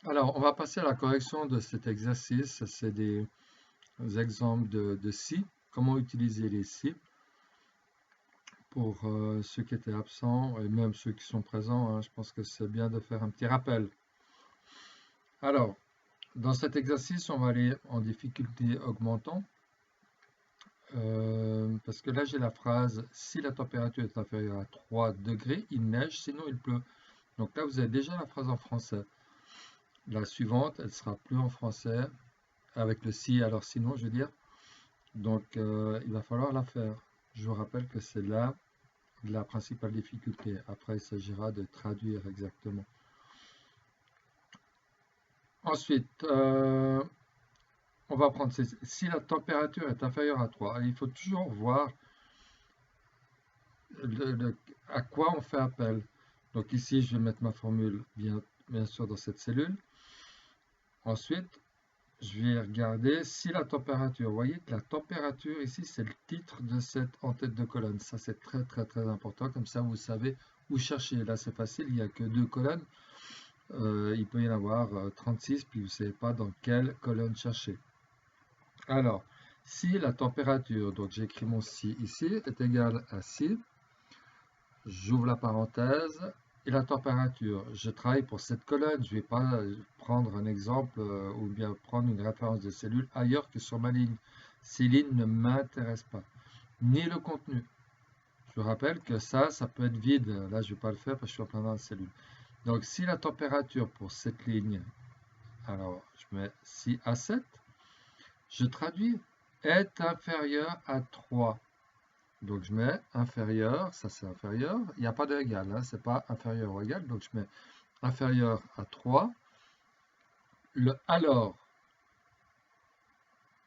Alors, on va passer à la correction de cet exercice. C'est des exemples de si. Comment utiliser les si pour ceux qui étaient absents et même ceux qui sont présents, hein. Je pense que c'est bien de faire un petit rappel. Alors, dans cet exercice, on va aller en difficulté augmentant. Parce que là, j'ai la phrase « Si la température est inférieure à 3 degrés, il neige, sinon il pleut ». Donc là, vous avez déjà la phrase en français. La suivante, elle sera plus en français, avec le si, alors sinon, je veux dire. Donc, il va falloir la faire. Je vous rappelle que c'est là la principale difficulté. Après, il s'agira de traduire exactement. Ensuite, on va prendre si la température est inférieure à 3. Il faut toujours voir à quoi on fait appel. Donc ici, je vais mettre ma formule bien sûr dans cette cellule. Ensuite, je vais regarder si la température, vous voyez que la température ici, c'est le titre de cette en-tête de colonne. Ça, c'est très, très, très important. Comme ça, vous savez où chercher. Là, c'est facile, il n'y a que 2 colonnes. Il peut y en avoir 36, puis vous ne savez pas dans quelle colonne chercher. Alors, si la température, donc j'écris mon si ici, est égale à si, j'ouvre la parenthèse, et la température, je travaille pour cette colonne, je ne vais pas prendre un exemple ou bien prendre une référence de cellule ailleurs que sur ma ligne. Ces lignes ne m'intéressent pas, ni le contenu. Je vous rappelle que ça peut être vide. Là, je ne vais pas le faire parce que je suis en plein dans la cellule. Donc, si la température pour cette ligne, alors je mets si à 7, je traduis, est inférieure à 3. Donc je mets inférieur, ça c'est inférieur, il n'y a pas de égal, hein, c'est pas inférieur ou égal, donc je mets inférieur à 3. Le alors,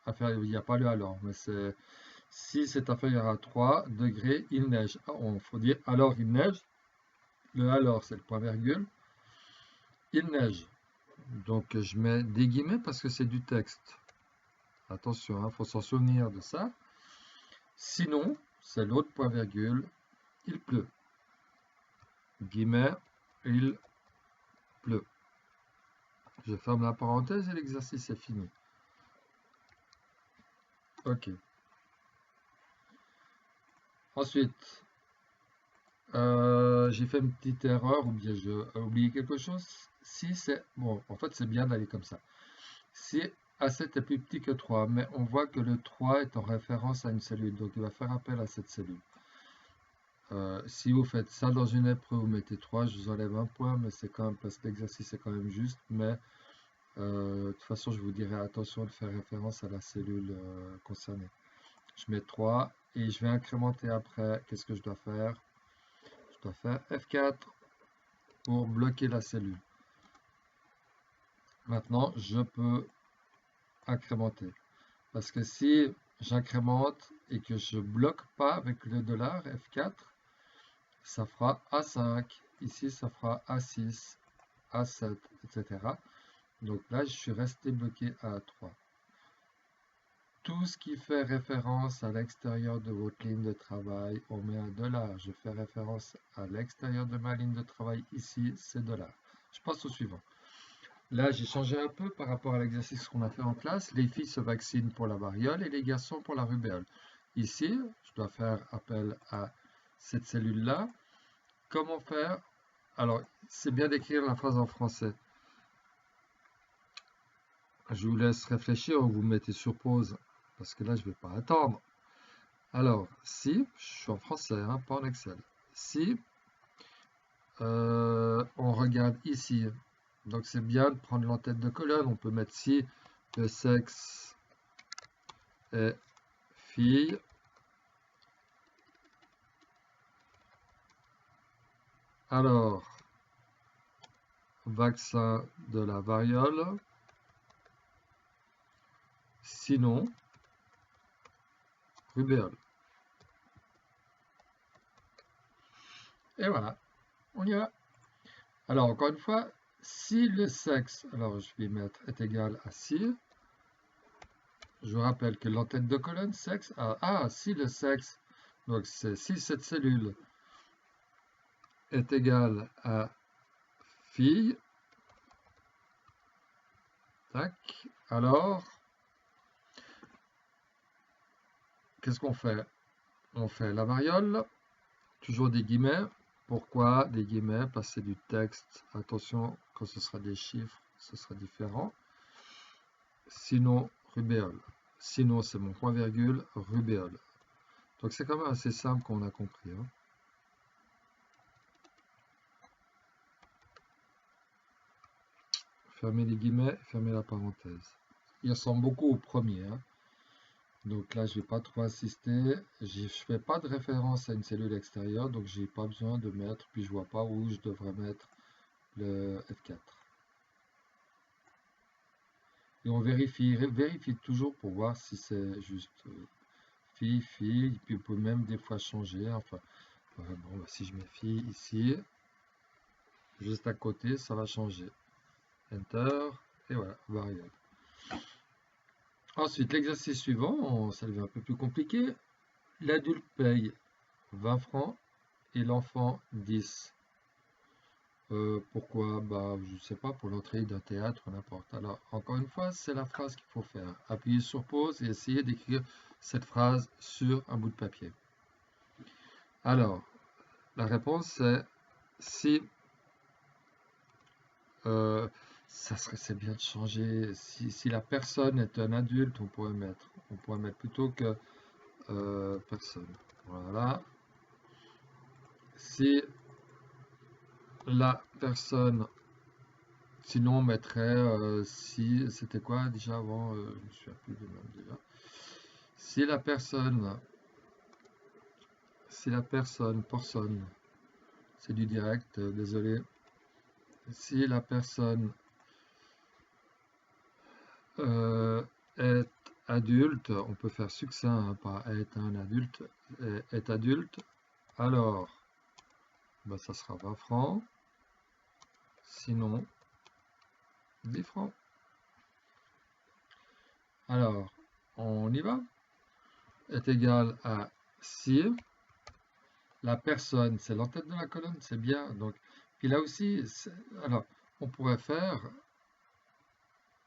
inférieur, il n'y a pas le alors, mais c'est si c'est inférieur à 3 degrés, il neige. Il faut dire alors il neige. Le alors c'est le point virgule. Il neige. Donc je mets des guillemets parce que c'est du texte. Attention, il faut s'en souvenir de ça. Sinon, c'est l'autre point virgule, il pleut. Guillemets, il pleut. Je ferme la parenthèse et l'exercice est fini. Ok. Ensuite, j'ai fait une petite erreur ou bien j'ai oublié quelque chose. Si c'est... Bon, en fait, c'est bien d'aller comme ça. Si A7 est plus petit que 3, mais on voit que le 3 est en référence à une cellule, donc il va faire appel à cette cellule. Si vous faites ça dans une épreuve, vous mettez 3, je vous enlève un point, mais c'est quand même parce que l'exercice est quand même juste. Mais de toute façon, je vous dirai attention de faire référence à la cellule concernée. Je mets 3 et je vais incrémenter après. Qu'est-ce que je dois faire? Je dois faire F4 pour bloquer la cellule. Maintenant, je peux incrémenter. Parce que si j'incrémente et que je bloque pas avec le dollar F4, ça fera A5. Ici, ça fera A6, A7, etc. Donc là, je suis resté bloqué à A3. Tout ce qui fait référence à l'extérieur de votre ligne de travail, on met un dollar. Je fais référence à l'extérieur de ma ligne de travail. Ici, c'est dollar. Je passe au suivant. Là, j'ai changé un peu par rapport à l'exercice qu'on a fait en classe. Les filles se vaccinent pour la variole et les garçons pour la rubéole. Ici, je dois faire appel à cette cellule-là. Comment faire? Alors, c'est bien d'écrire la phrase en français. Je vous laisse réfléchir ou vous mettez sur pause parce que là, je ne vais pas attendre. Alors, si, je suis en français, hein, pas en Excel. Si on regarde ici, donc c'est bien de prendre l'entête de colonne. On peut mettre si le sexe est fille. Alors, vaccin de la variole. Sinon, rubéole. Et voilà, on y va. Alors, encore une fois, si le sexe, alors je vais mettre est égal à si, je vous rappelle que l'entête de colonne, sexe, si le sexe, donc c'est si cette cellule est égale à fille, Tac. Alors, qu'est-ce qu'on fait? On fait la variole, toujours des guillemets. Pourquoi des guillemets? Parce que c'est du texte. Attention, quand ce sera des chiffres, ce sera différent. Sinon, rubéole. Sinon, c'est mon point virgule, rubéole. Donc c'est quand même assez simple qu'on a compris. Hein. Fermez les guillemets, fermez la parenthèse. Il ressemble beaucoup au premier. Hein. Donc là, je ne vais pas trop insister. Je ne fais pas de référence à une cellule extérieure, donc j'ai pas besoin de mettre, puis je vois pas où je devrais mettre le F4. Et on vérifie toujours pour voir si c'est juste fille, fille, puis on peut même des fois changer. Enfin, bon, bah, si je mets fille ici, juste à côté, ça va changer. Enter, et voilà, variable. Ensuite, l'exercice suivant, ça devient un peu plus compliqué. L'adulte paye 20 francs et l'enfant 10. Pourquoi? Bah, je ne sais pas, pour l'entrée d'un théâtre ou n'importe. Alors, encore une fois, c'est la phrase qu'il faut faire. Appuyez sur pause et essayez d'écrire cette phrase sur un bout de papier. Alors, la réponse c'est si c'est bien de changer. Si la personne est un adulte, on pourrait mettre plutôt que personne. Voilà. Si la personne, sinon on mettrait si c'était quoi déjà avant, je me souviens plus du même déjà. Si la personne, personne, c'est du direct, désolé. Si la personne est adulte, on peut faire succinct, hein, pas est un adulte, est adulte, alors ben, ça sera 20 francs, sinon 10 francs. Alors, on y va. Est égal à si la personne, c'est l'entête de la colonne, c'est bien. Donc, puis là aussi, alors, on pourrait faire,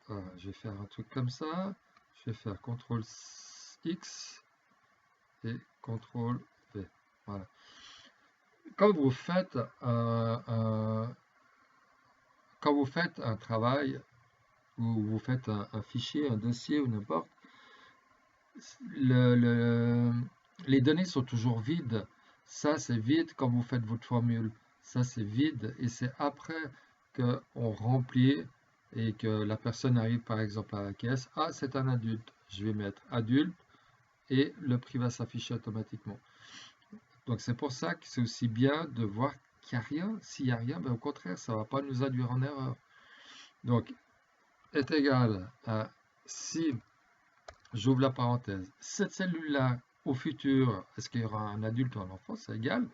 je vais faire un truc comme ça, je vais faire CTRL X et CTRL V. Voilà. Quand vous faites un travail, ou vous faites un fichier, un dossier ou n'importe, les données sont toujours vides. Ça, c'est vide quand vous faites votre formule. Ça, c'est vide et c'est après qu'on remplit et que la personne arrive par exemple à la caisse. Ah, c'est un adulte. Je vais mettre adulte et le prix va s'afficher automatiquement. Donc c'est pour ça que c'est aussi bien de voir qu'il n'y a rien. S'il n'y a rien, ben, au contraire, ça ne va pas nous induire en erreur. Donc, est égal à si, j'ouvre la parenthèse, cette cellule-là, au futur, est-ce qu'il y aura un adulte ou un enfant? C'est égal.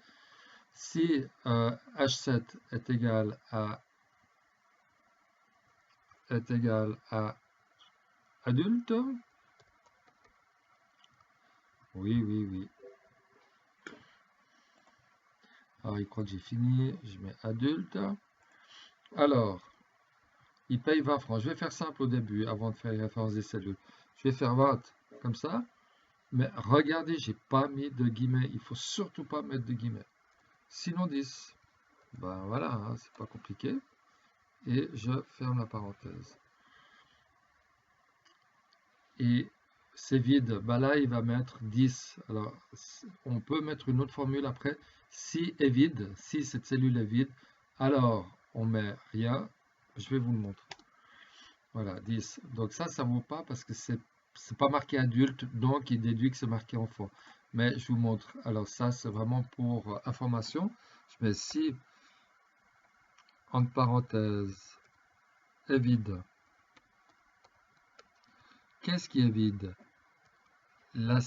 Si H7 est égal à adulte, oui, oui, oui. Alors, il croit que j'ai fini, je mets adulte. Alors, il paye 20 francs. Je vais faire simple au début, avant de faire les références des cellules. Je vais faire 20 comme ça. Mais regardez, j'ai pas mis de guillemets. Il faut surtout pas mettre de guillemets. Sinon 10. Ben voilà, hein, c'est pas compliqué. Et je ferme la parenthèse. Et c'est vide. Ben là, il va mettre 10. Alors, on peut mettre une autre formule après. Si est vide, si cette cellule est vide, alors on met rien. Je vais vous le montrer. Voilà, 10. Donc ça ne vaut pas parce que c'est pas marqué adulte, donc il déduit que c'est marqué enfant. Mais je vous montre. Alors ça, c'est vraiment pour information. Je mets si, entre parenthèses, est vide. Qu'est-ce qui est vide? La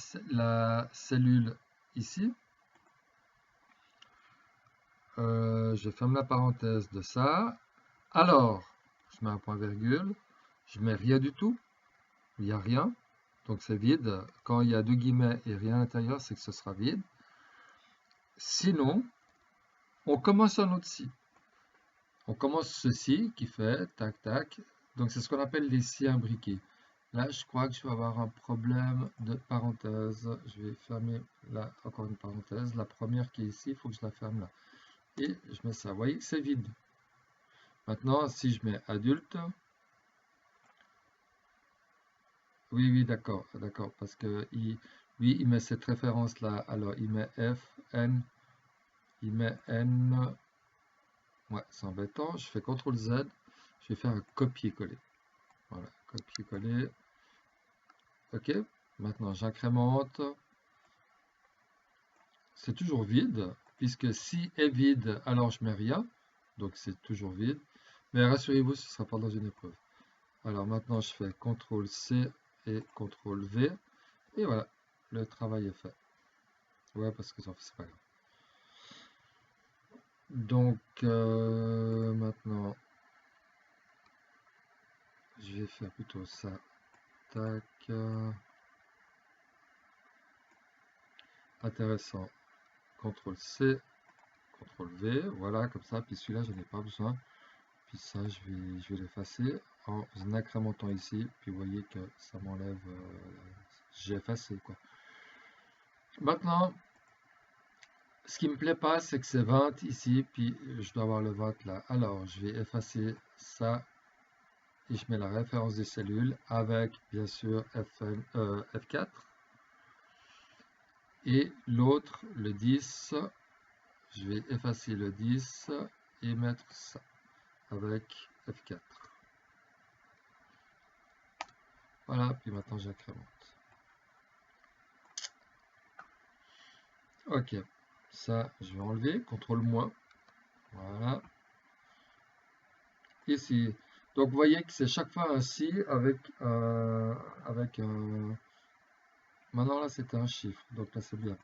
cellule ici. Je ferme la parenthèse de ça. Alors, je mets un point virgule. Je mets rien du tout. Il n'y a rien. Donc c'est vide. Quand il y a deux guillemets et rien à l'intérieur, c'est que ce sera vide. Sinon, on commence un autre si. On commence ceci qui fait tac tac. Donc c'est ce qu'on appelle les scies imbriqués. Là, je crois que je vais avoir un problème de parenthèse. Je vais fermer là, encore une parenthèse. La première qui est ici, il faut que je la ferme là. Et je mets ça. Vous voyez que c'est vide. Maintenant, si je mets adulte, oui, d'accord, parce que lui, il met cette référence-là. Alors, il met F, N, il met N. Ouais, c'est embêtant. Je fais CTRL Z. Je vais faire un copier-coller. Voilà, copier-coller. OK. Maintenant, j'incrémente. C'est toujours vide, puisque si est vide, alors je mets rien. Donc, c'est toujours vide. Mais rassurez-vous, ce ne sera pas dans une épreuve. Alors, maintenant, je fais CTRL C et CTRL V. Et voilà, le travail est fait. Ouais, parce que c'est pas grave. Donc, maintenant, je vais faire plutôt ça. Tac. Intéressant. CTRL C, CTRL V. Voilà, comme ça. Puis celui-là, je n'ai pas besoin. Puis ça, je vais l'effacer en incrémentant ici. Puis vous voyez que ça m'enlève. J'ai effacé, quoi. Maintenant, ce qui me plaît pas, c'est que c'est 20 ici, puis je dois avoir le 20 là. Alors, je vais effacer ça et je mets la référence des cellules avec, bien sûr, F4. Et l'autre, le 10, je vais effacer le 10 et mettre ça avec F4. Voilà, puis maintenant j'incrémente. Ok, ça, je vais enlever, CTRL-. Voilà. Ici. Donc, vous voyez que c'est chaque fois ainsi avec un... Maintenant, là, c'est un chiffre. Donc, là, c'est bien.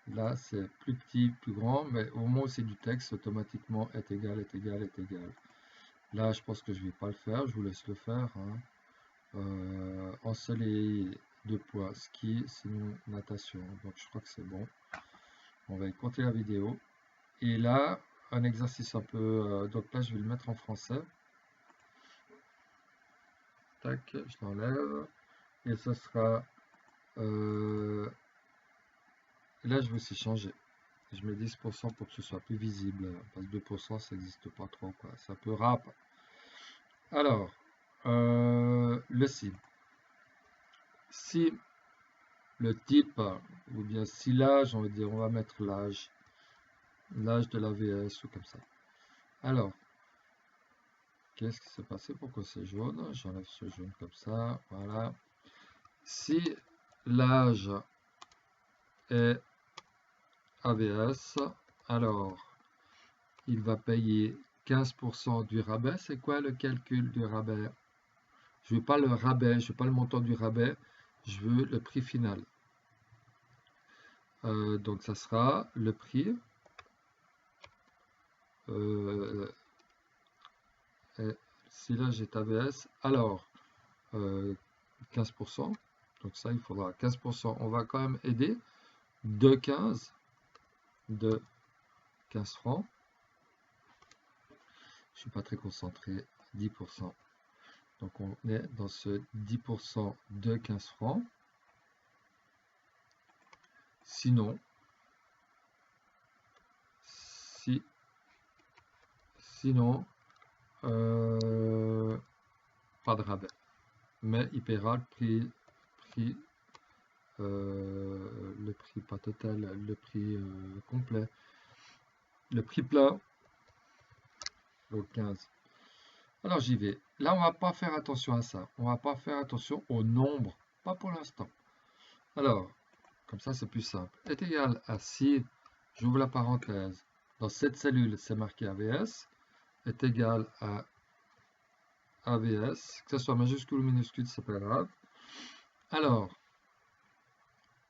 Là, c'est plus petit, plus grand. Mais au moment où c'est du texte, automatiquement, est égal, est égal, est égal. Là, je pense que je ne vais pas le faire. Je vous laisse le faire. Hein. Ensoleillé, 2 points. Ski, sinon natation. Donc, je crois que c'est bon. On va écouter la vidéo. Et là, un exercice un peu... donc là, je vais le mettre en français. Tac, je l'enlève. Et ce sera... et là, je vais aussi changer. Je mets 10% pour que ce soit plus visible. Parce que 2%, ça n'existe pas trop, quoi. C'est un peu rap. Alors, le si. Si le type, ou bien si l'âge, on va dire, on va mettre l'âge. L'âge de l'AVS ou comme ça. Alors, qu'est-ce qui s'est passé? Pourquoi c'est jaune? J'enlève ce jaune comme ça. Voilà. Si l'âge est AVS, alors il va payer 15% du rabais. C'est quoi le calcul du rabais? Je ne veux pas le rabais, je ne veux pas le montant du rabais, je veux le prix final. Donc ça sera le prix. Si l'âge est AVS, alors 15%. Donc ça, il faudra 15%. On va quand même aider de 15 francs. Je ne suis pas très concentré. 10%. Donc on est dans ce 10% de 15 francs. Sinon, sinon, pas de rabais. Mais il paiera le prix pas total, le prix complet, le prix plat, donc 15. Alors j'y vais. Là, on va pas faire attention à ça. On va pas faire attention au nombre, pas pour l'instant. Alors, comme ça, c'est plus simple. Est égal à si, j'ouvre la parenthèse, dans cette cellule, c'est marqué AVS, est égal à AVS, que ce soit majuscule ou minuscule, c'est pas grave. Alors,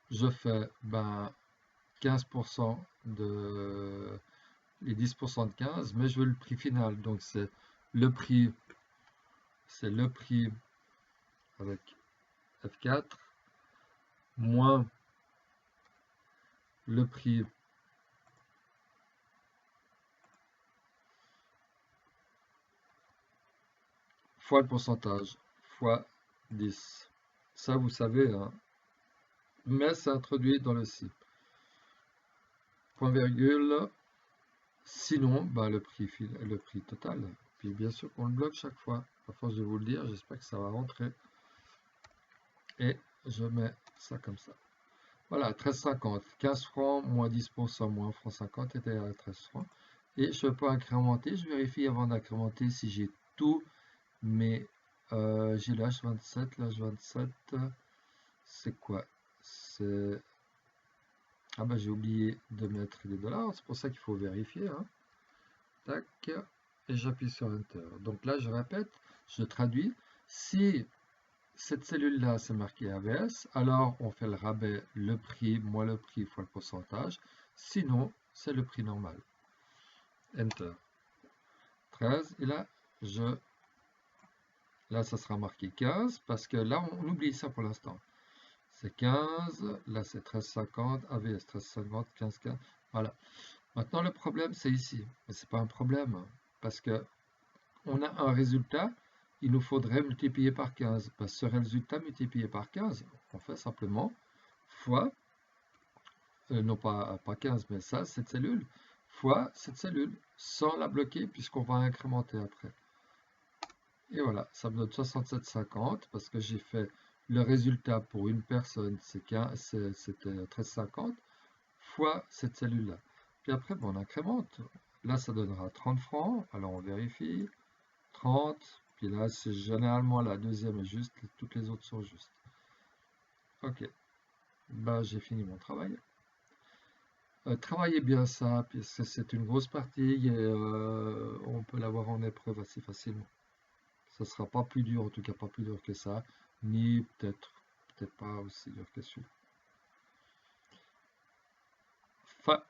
je fais 15% de les 10% de 15, mais je veux le prix final, donc c'est le prix avec F4 moins le prix fois le pourcentage, fois 10. Ça, vous savez, hein, mais c'est introduit dans le si. Point virgule, sinon, bah, le prix total. Puis bien sûr qu'on le bloque chaque fois. À force de vous le dire, j'espère que ça va rentrer. Et je mets ça comme ça. Voilà, 13,50. 15 francs moins 10% moins franc 50 était à 13 francs. Et je peux incrémenter. Je vérifie avant d'incrémenter si j'ai tout. Mais j'ai l'H27. L'H27, c'est quoi? C'est... Ah bah j'ai oublié de mettre les dollars. C'est pour ça qu'il faut vérifier, hein. Tac. Et j'appuie sur Enter. Donc là, je répète, je traduis. Si cette cellule-là, c'est marqué ABS, alors on fait le rabais, le prix, moins le prix fois le pourcentage. Sinon, c'est le prix normal. Enter. 13. Et là, là, ça sera marqué 15, parce que là, on oublie ça pour l'instant. C'est 15, là, c'est 13,50, ABS 13,50, 15,15. Voilà. Maintenant, le problème, c'est ici. Mais ce n'est pas un problème, parce que on a un résultat, il nous faudrait multiplier par 15. Ben, ce résultat multiplié par 15, on fait simplement fois, non pas 15, mais ça, cette cellule, fois cette cellule, sans la bloquer, puisqu'on va incrémenter après. Et voilà, ça me donne 67,50, parce que j'ai fait le résultat pour une personne, c'était 13,50, fois cette cellule-là. Puis après, bon, on incrémente. Là, ça donnera 30 francs. Alors, on vérifie. 30. Puis là, c'est généralement la deuxième est juste. Toutes les autres sont justes. Ok. Bah, j'ai fini mon travail. Travaillez bien ça, puisque c'est une grosse partie et on peut l'avoir en épreuve assez facilement. Ça sera pas plus dur, en tout cas pas plus dur que ça, ni peut-être pas aussi dur que celui-là. Fin.